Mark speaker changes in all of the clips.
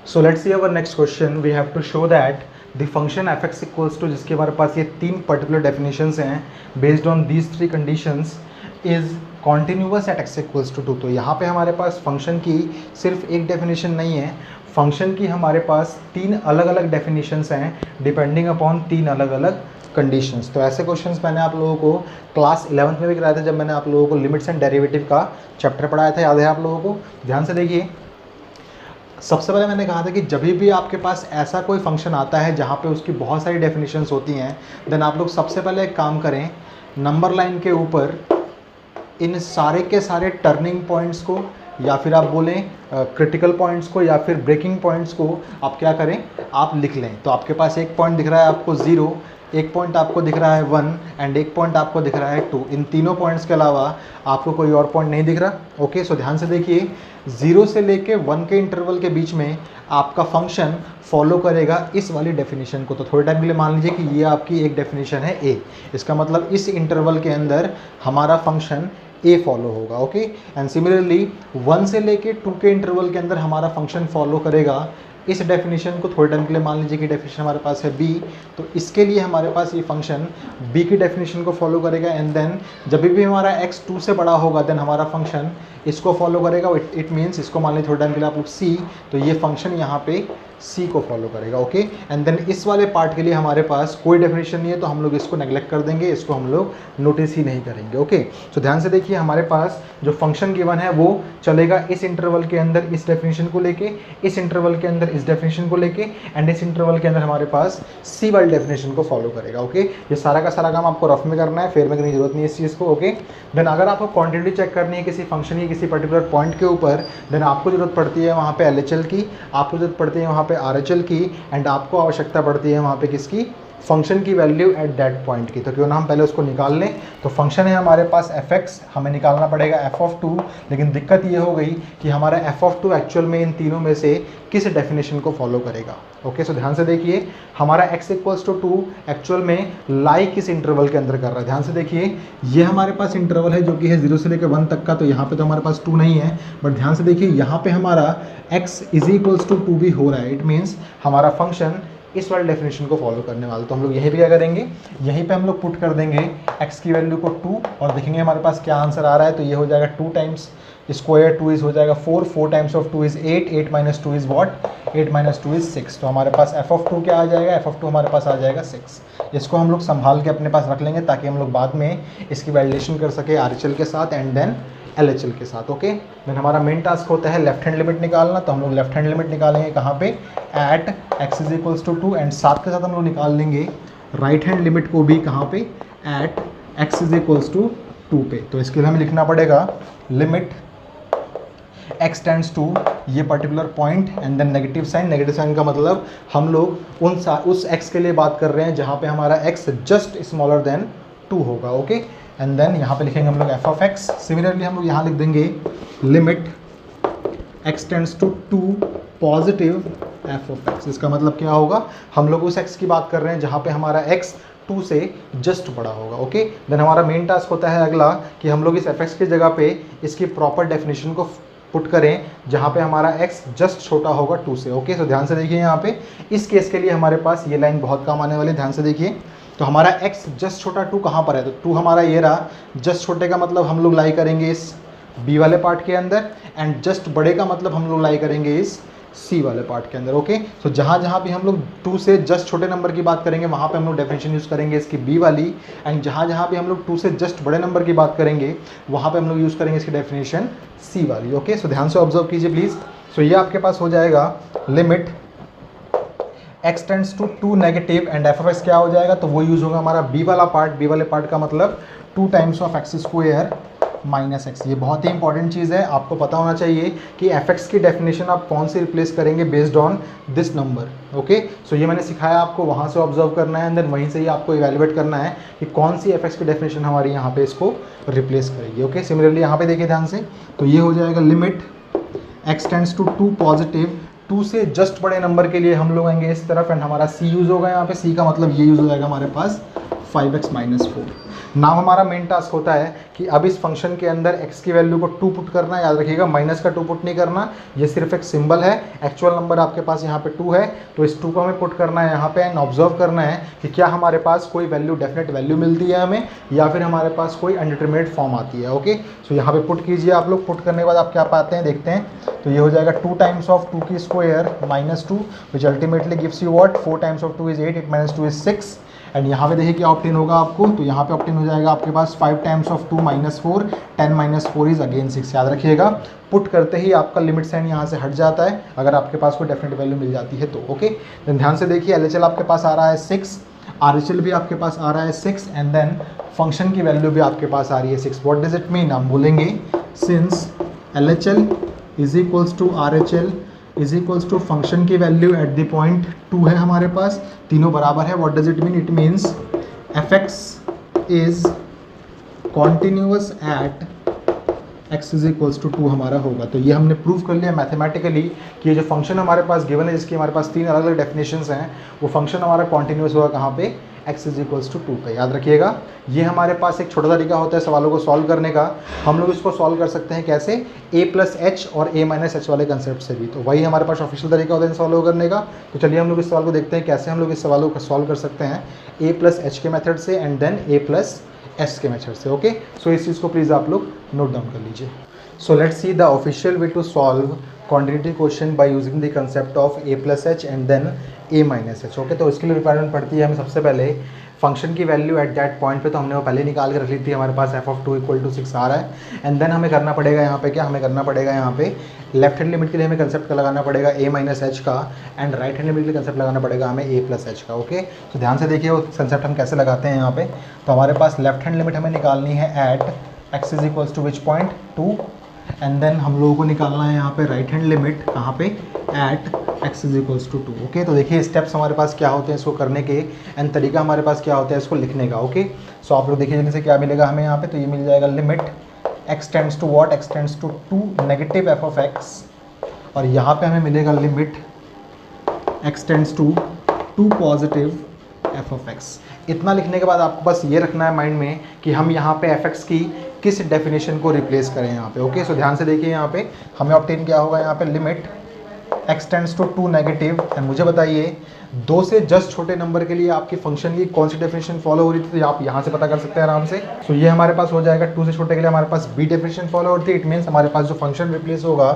Speaker 1: So let's see our next question. We have to show that the function F X equals to, जिसके हमारे पास ये तीन particular definitions हैं, based on these three conditions is continuous at X equals to 2. तो यहाँ पे हमारे पास फंक्शन की सिर्फ एक डेफिनेशन नहीं है, फंक्शन की हमारे पास तीन अलग अलग डेफिनेशंस हैं डिपेंडिंग अपॉन तीन अलग अलग कंडीशंस. तो ऐसे क्वेश्चंस मैंने आप लोगों को क्लास 11th में भी कराए थे, जब मैंने आप लोगों को लिमिट्स एंड डेरिवेटिव का चैप्टर पढ़ाया था. याद है आप लोगों को? ध्यान से देखिए. सबसे पहले मैंने कहा था कि जब भी आपके पास ऐसा कोई फंक्शन आता है जहाँ पे उसकी बहुत सारी डेफिनेशंस होती हैं, देन आप लोग सबसे पहले एक काम करें, नंबर लाइन के ऊपर इन सारे के सारे टर्निंग पॉइंट्स को, या फिर आप बोलें क्रिटिकल पॉइंट्स को, या फिर ब्रेकिंग पॉइंट्स को आप क्या करें, आप लिख लें. तो आपके पास एक पॉइंट दिख रहा है आपको 0, एक पॉइंट आपको दिख रहा है 1 एंड एक पॉइंट आपको दिख रहा है 2. इन तीनों पॉइंट्स के अलावा आपको कोई और पॉइंट नहीं दिख रहा. ओके, सो ध्यान से देखिए, 0 से लेके 1 के इंटरवल के बीच में आपका फंक्शन फॉलो करेगा इस वाली डेफिनेशन को. तो थोड़े टाइम के लिए मान लीजिए कि ये आपकी एक डेफिनेशन है ए. इसका मतलब इस इंटरवल के अंदर हमारा फंक्शन ए फॉलो होगा. ओके, एंड सिमिलरली 1 से लेके 2 के इंटरवल के अंदर हमारा फंक्शन फॉलो करेगा इस डेफिनेशन को. थोड़े टाइम के लिए मान लीजिए कि डेफिनेशन हमारे पास है बी, तो इसके लिए हमारे पास ये फंक्शन बी की डेफिनेशन को फॉलो करेगा. एंड देन जब भी हमारा एक्स 2 से बड़ा होगा देन हमारा फंक्शन इसको फॉलो करेगा. इट मीन्स इसको मान लीजिए थोड़े टाइम के लिए आप लोग सी, तो ये फंक्शन यहाँ पे सी को फॉलो करेगा. ओके, एंड देन इस वाले पार्ट के लिए हमारे पास कोई डेफिनेशन नहीं है, तो हम लोग इसको नेग्लेक्ट कर देंगे, इसको हम लोग नोटिस ही नहीं करेंगे. ओके, तो ध्यान से देखिए, हमारे पास जो फंक्शन गिवन है वो चलेगा इस इंटरवल के अंदर इस डेफिनेशन को लेके, इस इंटरवल के अंदर इस डेफिनेशन को लेके, एंड इस इंटरवल के अंदर हमारे पास सी वाली डेफिनेशन को फॉलो करेगा. ओके, ये सारा का सारा काम आपको रफ में करना है, फेयर में करने की जरूरत नहीं है इस चीज़ को. ओके, देन अगर आपको क्वांटिटी चेक करनी है किसी फंक्शन की किसी पर्टिकुलर पॉइंट के ऊपर, देन आपको जरूरत पड़ती है वहाँ पे LHL की, आपको जरूरत पड़ती है वहाँ पे RHL की, एंड आपको आवश्यकता पड़ती है वहाँ पे किसकी, फंक्शन की वैल्यू एट दैट पॉइंट की. तो क्यों ना हम पहले उसको निकाल लें. तो फंक्शन है हमारे पास fx, हमें निकालना पड़ेगा f(2), लेकिन दिक्कत ये हो गई कि हमारा f(2) एक्चुअल में इन तीनों में से किस डेफिनेशन को फॉलो करेगा. ओके, सो ध्यान से देखिए, हमारा x इक्वल्स टू 2 एक्चुअल में लाई किस इंटरवल के अंदर कर रहा है. ध्यान से देखिए, ये हमारे पास इंटरवल है जो कि है 0 से लेकर 1 तक का, तो यहाँ पे तो हमारे पास 2 नहीं है, बट ध्यान से देखिए यहाँ पे हमारा x इज इक्वल्स टू 2 भी हो रहा है. इट मीन्स हमारा फंक्शन इस वाले डेफिनेशन को फॉलो करने वाला. तो हम लोग यहीं पे क्या करेंगे, यहीं पे हम लोग पुट कर देंगे x की वैल्यू को 2 और देखेंगे हमारे पास क्या आंसर आ रहा है. तो ये हो जाएगा 2 टाइम्स स्क्वायर 2 इज हो जाएगा 4, 4 times of 2 is 8, 8 minus 2 is what, 8 minus 2 is 6. तो हमारे पास f(2) क्या आ जाएगा, f(2) हमारे पास आ जाएगा 6. इसको हम लोग संभाल के अपने पास रख लेंगे ताकि हम लोग बाद में इसकी वैलिडेशन कर सके RHL के साथ एंड देन LHL के साथ. ओके, देन हमारा मेन टास्क होता है लेफ्ट हैंड लिमिट निकालना. तो हम लोग लेफ्ट हैंड लिमिट निकालेंगे कहाँ पे, at x is equals to 2, and साथ के साथ हम लोग निकाल लेंगे राइट हैंड लिमिट को भी कहाँ पे, at x is equals to 2 पे. तो इसके लिए हमें लिखना पड़ेगा लिमिट x टेंड्स टू ये particular point and then negative sign. Negative sign का मतलब हम लोग उस x के लिए बात कर रहे हैं जहाँ पे हमारा x जस्ट स्मॉलर देन 2 होगा. ओके, एंड देन यहाँ पे लिखेंगे हम लोग f(x). सिमिलरली हम लोग यहाँ लिख देंगे limit x tends to 2 positive f(x). इसका मतलब क्या होगा, हम लोग उस x की बात कर रहे हैं जहाँ पे हमारा x 2 से जस्ट बड़ा होगा. ओके, देन हमारा मेन टास्क होता है अगला कि हम लोग इस f(x) की जगह पे इसकी प्रॉपर डेफिनेशन को पुट करें जहाँ पे हमारा x जस्ट छोटा होगा 2 से. ओके, सो ध्यान से देखिए, यहाँ पे इस केस के लिए हमारे पास ये लाइन बहुत काम आने वाली है. ध्यान से देखिए, तो हमारा x जस्ट छोटा 2 कहाँ पर है, तो 2 हमारा ये रहा. जस्ट छोटे का मतलब हम लोग लाई करेंगे इस b वाले पार्ट के अंदर, एंड जस्ट बड़े का मतलब हम लोग लाई करेंगे इस c वाले पार्ट के अंदर. ओके, तो जहाँ जहाँ भी हम लोग 2 से जस्ट छोटे नंबर की बात करेंगे वहाँ पे हम लोग डेफिनेशन यूज़ करेंगे इसकी b वाली, एंड जहाँ जहाँ भी हम लोग 2 से जस्ट बड़े नंबर की बात करेंगे वहाँ पे हम लोग यूज़ करेंगे इसकी डेफिनेशन c वाली. ओके, सो ध्यान से ऑब्जर्व कीजिए प्लीज़. सो ये आपके पास हो जाएगा limit x tends to 2 negative and f(x) क्या हो जाएगा, तो वो यूज़ होगा हमारा b वाला पार्ट. b वाले पार्ट का मतलब 2 times of x square minus x. ये बहुत ही इंपॉर्टेंट चीज़ है, आपको पता होना चाहिए कि f(x) की डेफिनेशन आप कौन सी रिप्लेस करेंगे based on this number. Okay, so ये मैंने सिखाया आपको, वहाँ से ऑब्जर्व करना है एंड देन वहीं से ही आपको इवेल्युएट करना है कि कौन सी f(x) की डेफिनेशन हमारी यहाँ पे इसको रिप्लेस करेगी. ओके, सिमिलरली यहाँ पे देखिए ध्यान से, तो ये हो जाएगा limit x tends to 2 positive 2 से जस्ट बड़े नंबर के लिए हम लोग आएंगे इस तरफ, एंड हमारा c यूज़ होगा यहाँ पे. c का मतलब ये यूज़ हो जाएगा हमारे पास 5x - 4. नाउ हमारा मेन टास्क होता है कि अब इस फंक्शन के अंदर x की वैल्यू को 2 पुट करना है। याद रखिएगा माइनस का 2 पुट नहीं करना, ये सिर्फ एक सिंबल है। एक्चुअल नंबर आपके पास यहाँ पे 2 है, तो इस 2 को हमें पुट करना है यहाँ पे एंड ऑब्जर्व करना है कि क्या हमारे पास कोई वैल्यू डेफिनेट वैल्यू मिलती है हमें, या फिर हमारे पास कोई अनडिटरमिनेट फॉर्म आती है। ओके, सो यहाँ पे पुट कीजिए आप लोग। पुट करने के बाद आप क्या पाते हैं देखते हैं। तो ये हो जाएगा 2 टाइम्स ऑफ 2 की square minus 2 which ultimately gives you what, 4 times of 2 is 8, 8 minus 2 is 6। And यहाँ पे देखिए क्या ऑप्टेन होगा आपको, तो यहाँ पे ऑप्टेन हो जाएगा आपके पास 5 times of 2 minus 4, 10 minus 4 is again 6। याद रखिएगा पुट करते ही आपका लिमिट साइन यहाँ से हट जाता है अगर आपके पास कोई डेफिनेट वैल्यू मिल जाती है तो। ओके, देन ध्यान से देखिए LHL आपके पास आ रहा है 6, RHL भी आपके पास आ रहा है 6 एंड देन फंक्शन की वैल्यू भी आपके पास आ रही है 6। व्हाट डज इट मीन, हम बोलेंगे since LHL is equals to RHL is equals to function की वैल्यू एट द पॉइंट 2 है हमारे पास, तीनों बराबर है। What does it mean, it means fx is continuous at x is equals to 2 हमारा होगा। तो ये हमने प्रूव कर लिया मैथमेटिकली कि ये जो फंक्शन हमारे पास गिवन है जिसकी हमारे पास 3 अलग अलग डेफिनेशंस हैं, वो फंक्शन हमारा कॉन्टिन्यूस होगा कहाँ पे, x इज इक्वल्स टू 2 पे। याद रखिएगा ये हमारे पास एक छोटा तरीका होता है सवालों को सॉल्व करने का। हम लोग इसको सॉल्व कर सकते हैं कैसे, a प्लस एच और a माइनस एच वाले कंसेप्ट से भी। तो वही हमारे पास ऑफिशियल तरीका होता है सॉल्व करने का। तो चलिए हम लोग इस सवाल को देखते हैं कैसे हम लोग इस सवालों को सॉल्व कर सकते हैं a प्लस एच के मेथड से and then a plus S के मेथड से। ओके, सो इस चीज़ को प्लीज़ आप लोग नोट डाउन कर लीजिए। So let's see the official way to solve quantity question by using the concept of a plus H and then a minus H. Okay, तो इसके लिए रिक्वायरमेंट पड़ती है हमें सबसे पहले फंक्शन की वैल्यू एट दैट पॉइंट पे, तो हमने वो पहले निकाल के रख ली थी। हमारे पास f ऑफ 2 इक्वल टू 6 आ रहा है एंड देन हमें करना पड़ेगा यहाँ पे क्या, हमें करना पड़ेगा यहाँ पे लेफ्ट हैंड लिमिट के लिए हमें कंसेप्ट का लगाना पड़ेगा a माइनस एच का एंड राइट हैंड लिमिट के लिए कंसेप्ट लगाना पड़ेगा हमें a प्लस एच का। ओके, तो ध्यान से देखिए वो कंसेप्ट हम कैसे लगाते हैं यहाँ पे। तो हमारे पास लेफ्ट हैंड लिमिट हमें निकालनी है at x is equals to which point 2 and then हम लोगों को निकालना है यहाँ पे राइट हैंड लिमिट कहाँ पे, at x is equals to 2। Okay, तो देखिए स्टेप्स हमारे पास क्या होते हैं इसको करने के एंड तरीका हमारे पास क्या होता है इसको लिखने का। ओके, सो आप लोग देखिए जल्दी से क्या मिलेगा हमें यहाँ पे, तो ये मिल जाएगा limit x tends to what, x tends to 2 negative f of x, और यहाँ पे हमें मिलेगा limit x tends to 2 positive f of x। इतना लिखने के बाद आपको बस ये रखना है माइंड में कि हम यहाँ पे fx की किस डेफिनेशन को रिप्लेस करें यहाँ पे। ओके, सो ध्यान से देखिए यहाँ पे हमें ऑब्टेन क्या होगा यहाँ पे, limit x tends to 2 negative and मुझे बताइए 2 से जस्ट छोटे नंबर के लिए आपकी फंक्शन की कौन सी डेफिनेशन फॉलो हो रही थी, तो आप यहाँ से पता कर सकते हैं आराम से। सो ये हमारे पास हो जाएगा 2 से छोटे के लिए हमारे पास b डेफिनेशन फॉलो हो रही थी। इट मीन्स हमारे पास जो फंक्शन रिप्लेस होगा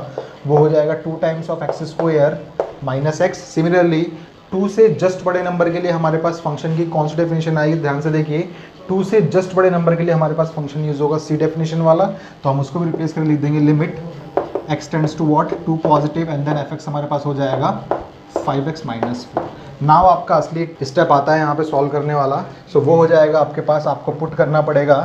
Speaker 1: वो हो जाएगा 2 times of x square minus x. Similarly 2 से जस्ट बड़े नंबर के लिए हमारे पास फंक्शन की कौन सी डेफिनेशन आएगी, ध्यान से देखिए 2 से जस्ट बड़े नंबर के लिए हमारे पास फंक्शन यूज होगा सी डेफिनेशन वाला, तो हम उसको भी रिप्लेस कर लिख देंगे limit x tends to what 2 positive and then fx हमारे पास हो जाएगा 5x माइनस 4। नाउ आपका असली स्टेप आता है यहाँ पे सॉल्व करने वाला। सो वो हो जाएगा आपके पास, आपको पुट करना पड़ेगा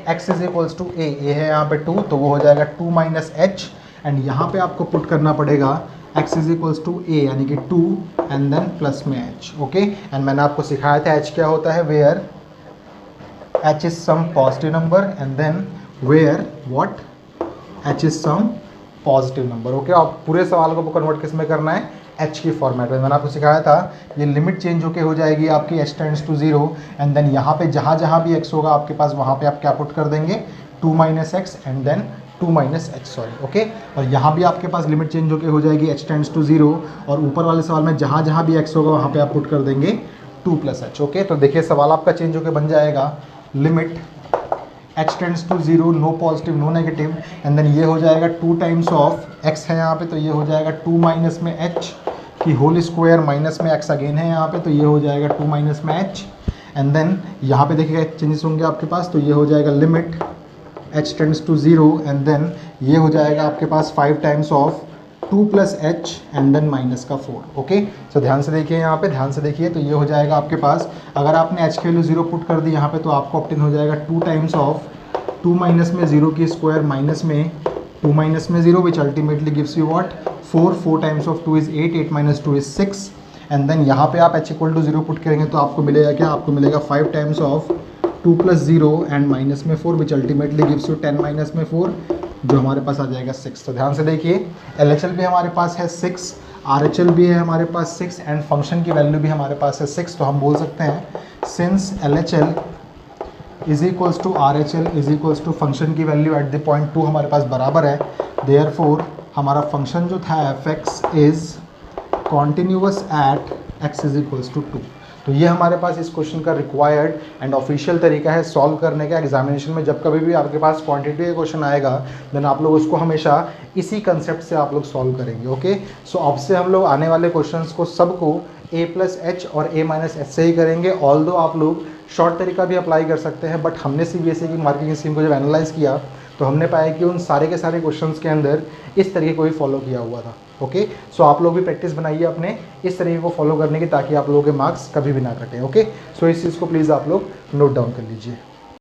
Speaker 1: x is equals to a है यहाँ पे 2, तो वो हो जाएगा 2 माइनस एच एंड यहाँ पे आपको पुट करना पड़ेगा x is equals to a यानी कि 2 एंड देन प्लस में h। ओके, एंड मैंने आपको सिखाया था h क्या होता है, where h is some positive number and then where what h is some positive number. Okay, आप पूरे सवाल को कन्वर्ट किस में करना है, h की फॉर्मेट में। मैंने आपको सिखाया था ये लिमिट चेंज होके हो जाएगी आपकी h tends to 0 and then यहाँ पे जहाँ जहाँ भी x होगा आपके पास वहाँ पे आप क्या पुट कर देंगे 2 minus X and then 2 minus H sorry. Okay, और यहाँ भी आपके पास लिमिट चेंज होके हो जाएगी h टेंड्स टू 0 और ऊपर वाले सवाल में जहाँ जहाँ भी x होगा वहाँ पे आप पुट कर देंगे 2 प्लस एच। ओके, तो देखिए सवाल आपका चेंज होके बन जाएगा limit h tends to 0 no positive no negative and then ये हो जाएगा 2 टाइम्स ऑफ x है यहाँ पे, तो ये हो जाएगा 2 माइनस में h की होल स्क्वायर माइनस में x अगेन है यहाँ पे, तो ये हो जाएगा 2 माइनस में h एंड देन यहाँ पे देखिएगा चेंजेस होंगे आपके पास, तो ये हो जाएगा limit h tends to 0 and then ये हो जाएगा आपके पास 5 times of 2 plus H and then minus का 4। ओके, सो ध्यान से देखिए यहाँ पे, ध्यान से देखिए, तो ये हो जाएगा आपके पास अगर आपने h की वैल्यू 0 पुट कर दी यहाँ पे तो आपको ऑप्टेन हो जाएगा 2 टाइम्स ऑफ 2 माइनस में 0 की स्क्वायर माइनस में 2 माइनस में 0 which ultimately gives you what 4 times of 2 is 8, 8 minus 2 is 6 and then यहाँ पे आप h इक्वल टू 0 पुट करेंगे तो आपको मिलेगा क्या, आपको मिलेगा 5 times of 2 plus 0 and minus में 4 विच अल्टीमेटली गिव्स यू 10 माइनस में 4 जो हमारे पास आ जाएगा 6। तो ध्यान से देखिए LHL भी हमारे पास है 6, RHL भी है हमारे पास 6 एंड फंक्शन की वैल्यू भी हमारे पास है 6। तो हम बोल सकते हैं since LHL is equals to R H L is equals to function की वैल्यू एट द पॉइंट 2 हमारे पास बराबर है, देयरफॉर हमारा फंक्शन जो था F X is continuous at X is equals to 2। तो ये हमारे पास इस क्वेश्चन का रिक्वायर्ड एंड ऑफिशियल तरीका है सॉल्व करने का। एग्जामिनेशन में जब कभी भी आपके पास क्वांटिटी का क्वेश्चन आएगा देन आप लोग उसको हमेशा इसी कंसेप्ट से आप लोग सॉल्व करेंगे। ओके, सो अब से हम लोग आने वाले क्वेश्चंस को सबको a प्लस एच और a माइनस एच से ही करेंगे। ऑल्दो आप लोग शॉर्ट तरीका भी अप्लाई कर सकते हैं, बट हमने CBSE की मार्किंग स्कीम को जब एनालाइज किया तो हमने पाया कि उन सारे के सारे क्वेश्चंस के अंदर इस तरीके को ही फॉलो किया हुआ था। ओके, सो आप लोग भी प्रैक्टिस बनाइए अपने इस तरीके को फॉलो करने की, ताकि आप लोगों के मार्क्स कभी भी ना कटें। ओके, सो इस चीज़ को प्लीज़ आप लोग नोट डाउन कर लीजिए।